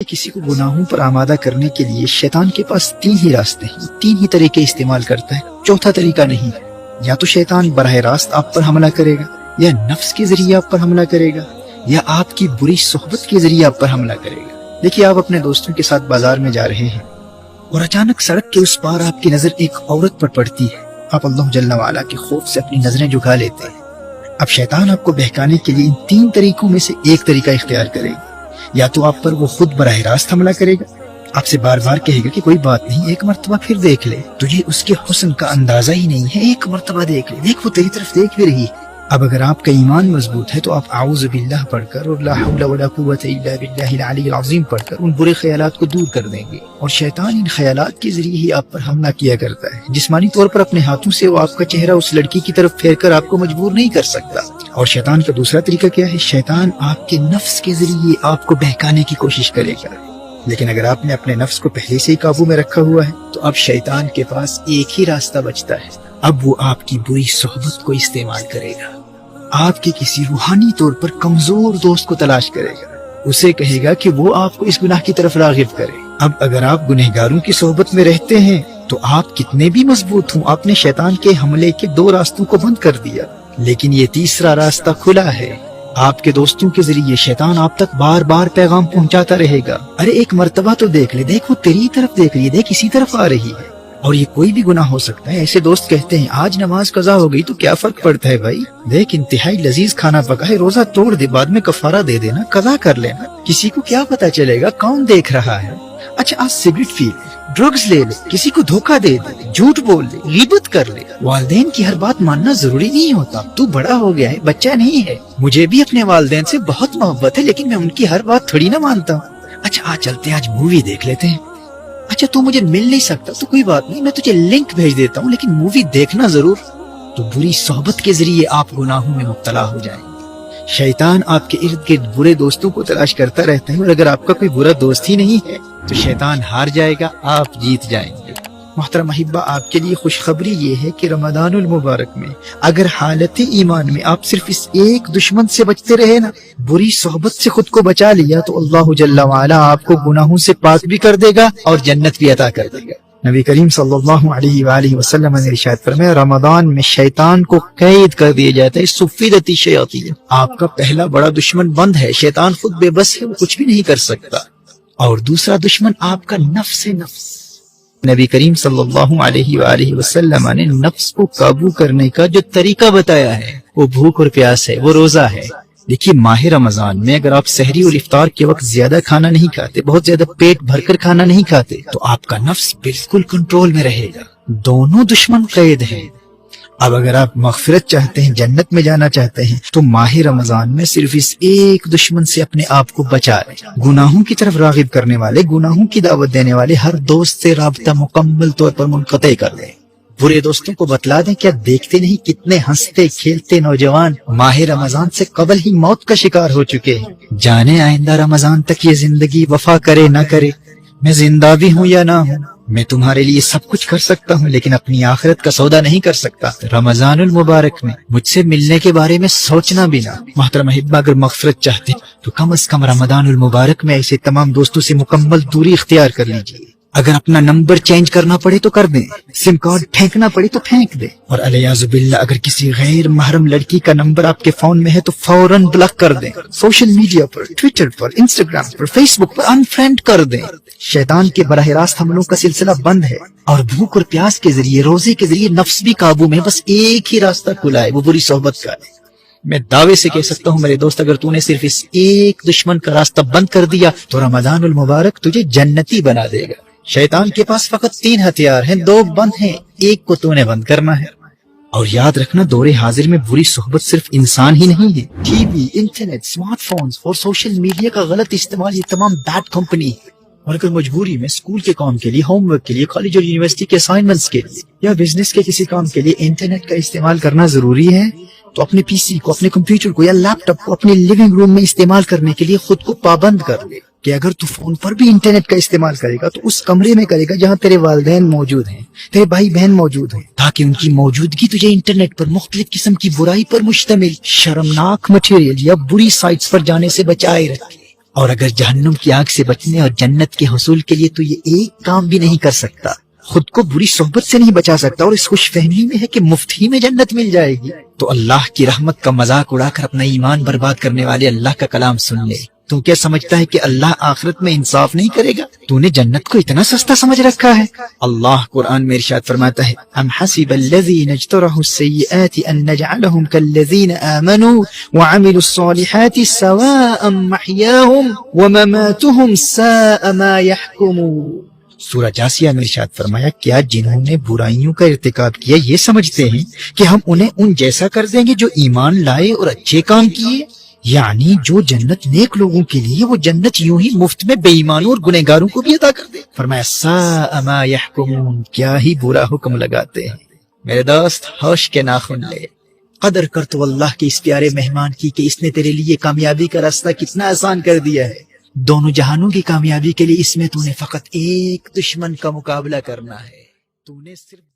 کسی کو گناہوں پر آمادہ کرنے کے لیے شیطان کے پاس تین ہی راستے ہیں، تین ہی طریقے استعمال کرتا ہے، چوتھا طریقہ نہیں ہے۔ یا تو شیطان براہ راست آپ پر حملہ کرے گا، یا نفس کے ذریعے آپ پر حملہ کرے گا، یا آپ کی بری صحبت کے ذریعے آپ پر حملہ کرے گا۔ دیکھیے، آپ اپنے دوستوں کے ساتھ بازار میں جا رہے ہیں اور اچانک سڑک کے اس پار آپ کی نظر ایک عورت پر پڑتی ہے۔ آپ اللہ جل وعلا کے خوف سے اپنی نظریں جھکا لیتے ہیں۔ اب شیطان آپ کو بہکانے کے لیے ان تین طریقوں میں سے ایک طریقہ اختیار کرے گا۔ یا تو آپ پر وہ خود براہ راست حملہ کرے گا، آپ سے بار بار کہے گا کہ کوئی بات نہیں، ایک مرتبہ پھر دیکھ لے، تجھے اس کے حسن کا اندازہ ہی نہیں ہے، ایک مرتبہ دیکھ لے، دیکھ وہ تیری طرف دیکھ بھی رہی ہے۔ اب اگر آپ کا ایمان مضبوط ہے تو آپ اعوذ باللہ پڑھ کر اور لا حول ولا قوت الا باللہ العلی العظیم پڑھ کر ان برے خیالات کو دور کر دیں گے، اور شیطان ان خیالات کے ذریعے ہی آپ پر حملہ کیا کرتا ہے۔ جسمانی طور پر اپنے ہاتھوں سے وہ آپ کا چہرہ اس لڑکی کی طرف پھیر کر آپ کو مجبور نہیں کر سکتا۔ اور شیطان کا دوسرا طریقہ کیا ہے؟ شیطان آپ کے نفس کے ذریعے آپ کو بہکانے کی کوشش کرے گا، لیکن اگر آپ نے اپنے نفس کو پہلے سے ہی قابو میں رکھا ہوا ہے تو اب شیطان کے پاس ایک ہی راستہ بچتا ہے، اب وہ آپ کی بری صحبت کو استعمال کرے گا۔ آپ کے کسی روحانی طور پر کمزور دوست کو تلاش کرے گا، اسے کہے گا کہ وہ آپ کو اس گناہ کی طرف راغب کرے۔ اب اگر آپ گنہگاروں کی صحبت میں رہتے ہیں تو آپ کتنے بھی مضبوط ہوں، آپ نے شیطان کے حملے کے دو راستوں کو بند کر دیا، لیکن یہ تیسرا راستہ کھلا ہے۔ آپ کے دوستوں کے ذریعے شیطان آپ تک بار بار پیغام پہنچاتا رہے گا، ارے ایک مرتبہ تو دیکھ لے، دیکھ وہ تیری طرف دیکھ رہی ہے، دیکھ اسی طرف آ رہی ہے۔ اور یہ کوئی بھی گناہ ہو سکتا ہے۔ ایسے دوست کہتے ہیں آج نماز قضا ہو گئی تو کیا فرق پڑتا ہے بھائی، دیکھ انتہائی لذیذ کھانا پکا ہے، روزہ توڑ دے، بعد میں کفارہ دے دینا، قضا کر لینا، کسی کو کیا پتا چلے گا، کون دیکھ رہا ہے۔ اچھا آج سگریٹ پی لے، ڈرگز لے لے، کسی کو دھوکہ دے دے، جھوٹ بول لے، غیبت کر لے۔ والدین کی ہر بات ماننا ضروری نہیں ہوتا، تو بڑا ہو گیا ہے، بچہ نہیں ہے۔ مجھے بھی اپنے والدین سے بہت محبت ہے، لیکن میں ان کی ہر بات تھوڑی نہ مانتا ہوں۔ اچھا آج چلتے ہیں، آج مووی دیکھ لیتے ہیں۔ اچھا تو مجھے مل نہیں سکتا تو کوئی بات نہیں، میں تجھے لنک بھیج دیتا ہوں، لیکن مووی دیکھنا ضرور۔ تو بری صحبت کے ذریعے آپ گناہوں میں مبتلا ہو جائیں گے۔ شیطان آپ کے ارد گرد برے دوستوں کو تلاش کرتا رہتا ہے، اور اگر آپ کا کوئی برا دوست ہی نہیں ہے تو شیطان ہار جائے گا، آپ جیت جائیں گے۔ محترم احبہ، آپ کے لیے خوشخبری یہ ہے کہ رمضان المبارک میں اگر حالت ایمان میں آپ صرف اس ایک دشمن سے بچتے رہے نا، بری صحبت سے خود کو بچا لیا، تو اللہ جل وعلا آپ کو گناہوں سے پاک بھی کر دے گا اور جنت بھی عطا کر دے گا۔ نبی کریم صلی اللہ علیہ وآلہ وسلم نے ارشاد فرمایا، رمضان میں شیطان کو قید کر دیا جاتا ہے، صفدت الشیاطین۔ آپ کا پہلا بڑا دشمن بند ہے، شیطان خود بے بس ہے، وہ کچھ بھی نہیں کر سکتا۔ اور دوسرا دشمن آپ کا نفس ہے، نفس۔ نبی کریم صلی اللہ علیہ وآلہ وسلم نے نفس کو قابو کرنے کا جو طریقہ بتایا ہے وہ بھوک اور پیاس ہے، وہ روزہ ہے۔ دیکھیے ماہ رمضان میں اگر آپ سحری اور افطار کے وقت زیادہ کھانا نہیں کھاتے، بہت زیادہ پیٹ بھر کر کھانا نہیں کھاتے، تو آپ کا نفس بالکل کنٹرول میں رہے گا۔ دونوں دشمن قید ہیں۔ اب اگر آپ مغفرت چاہتے ہیں، جنت میں جانا چاہتے ہیں، تو ماہ رمضان میں صرف اس ایک دشمن سے اپنے آپ کو بچا لیں۔ گناہوں کی طرف راغب کرنے والے، گناہوں کی دعوت دینے والے ہر دوست سے رابطہ مکمل طور پر منقطع کر دیں۔ برے دوستوں کو بتلا دیں، کیا دیکھتے نہیں کتنے ہنستے کھیلتے نوجوان ماہ رمضان سے قبل ہی موت کا شکار ہو چکے ہیں۔ جانے آئندہ رمضان تک یہ زندگی وفا کرے نہ کرے، میں زندہ بھی ہوں یا نہ ہوں، میں تمہارے لیے سب کچھ کر سکتا ہوں، لیکن اپنی آخرت کا سودا نہیں کر سکتا۔ رمضان المبارک میں مجھ سے ملنے کے بارے میں سوچنا بھی نہ۔ محترم احبہ، اگر مغفرت چاہتے تو کم از کم رمضان المبارک میں ایسے تمام دوستوں سے مکمل دوری اختیار کر لیجیے۔ اگر اپنا نمبر چینج کرنا پڑے تو کر دیں، سم کارڈ پھینکنا پڑے تو پھینک دیں، اور الیاذ باللہ اگر کسی غیر محرم لڑکی کا نمبر آپ کے فون میں ہے تو فوراً بلاک کر دیں۔ سوشل میڈیا پر، ٹویٹر پر، انسٹاگرام پر، فیس بک پر انفرینڈ کر دیں۔ شیطان کے براہ راست حملوں کا سلسلہ بند ہے، اور بھوک اور پیاس کے ذریعے، روزے کے ذریعے نفس بھی قابو میں، بس ایک ہی راستہ کھلا ہے، وہ بری صحبت کا ہے۔ میں دعوے سے کہہ سکتا ہوں میرے دوست، اگر تو نے صرف اس ایک دشمن کا راستہ بند کر دیا تو رمضان المبارک تجھے جنتی بنا دے گا۔ شیطان کے پاس فقط 3 ہتھیار ہیں، 2 بند ہیں، ایک کو تو نے بند کرنا ہے۔ اور یاد رکھنا، دور حاضر میں بری صحبت صرف انسان ہی نہیں ہے، T V, internet, smart phones اور سوشل میڈیا کا غلط استعمال، یہ تمام بیڈ کمپنی ہے۔ اور اگر مجبوری میں اسکول کے کام کے لیے، ہوم ورک کے لیے، کالج اور یونیورسٹی کے اسائنمنٹس کے لیے، یا بزنس کے کسی کام کے لیے انٹرنیٹ کا استعمال کرنا ضروری ہے، تو اپنے پی سی کو، اپنے کمپیوٹر کو یا لیپ ٹاپ کو اپنے لیونگ روم میں استعمال کرنے کے لیے خود کو پابند کر لے کہ اگر تو فون پر بھی انٹرنیٹ کا استعمال کرے گا تو اس کمرے میں کرے گا جہاں تیرے والدین موجود ہیں، تیرے بھائی بہن موجود ہیں، تاکہ ان کی موجودگی تجھے انٹرنیٹ پر مختلف قسم کی برائی پر مشتمل شرمناک مٹیریل یا بری سائٹس پر جانے سے بچائے رکھے۔ اور اگر جہنم کی آگ سے بچنے اور جنت کے حصول کے لیے تو یہ ایک کام بھی نہیں کر سکتا، خود کو بری صحبت سے نہیں بچا سکتا، اور اس خوش فہمی میں ہے کہ مفت ہی میں جنت مل جائے گی، تو اللہ کی رحمت کا مذاق اڑا کر اپنا ایمان برباد کرنے والے اللہ کا کلام سن لے۔ تو کیا سمجھتا ہے کہ اللہ آخرت میں انصاف نہیں کرے گا؟ تو نے جنت کو اتنا سستا سمجھ رکھا ہے؟ اللہ قرآن میں ارشاد فرماتا ہے، ام حسب الذین اجترحوا السیئات ان نجعلهم كالذین آمنوا وعملوا الصالحات سواء محیاهم ومماتهم ساء ما يحکمون۔ سورہ جاسیہ میں ارشاد فرمایا، کیا جنہوں نے برائیوں کا ارتکاب کیا یہ سمجھتے ہیں کہ ہم انہیں ان جیسا کر دیں گے جو ایمان لائے اور اچھے کام کیے؟ یعنی جو جنت نیک لوگوں کے لیے، وہ جنت یوں ہی مفت میں بے ایمانوں اور گنہگاروں کو بھی عطا کر دے۔ فرمایا ساء ما یحکمون، کیا ہی برا حکم لگاتے ہیں۔ میرے دوست ہوش کے ناخن لے، قدر کر تو اللہ کے اس پیارے مہمان کی کہ اس نے تیرے لیے کامیابی کا راستہ کتنا آسان کر دیا ہے۔ دونوں جہانوں کی کامیابی کے لیے اس میں تو نے فقط ایک دشمن کا مقابلہ کرنا ہے، تو نے صرف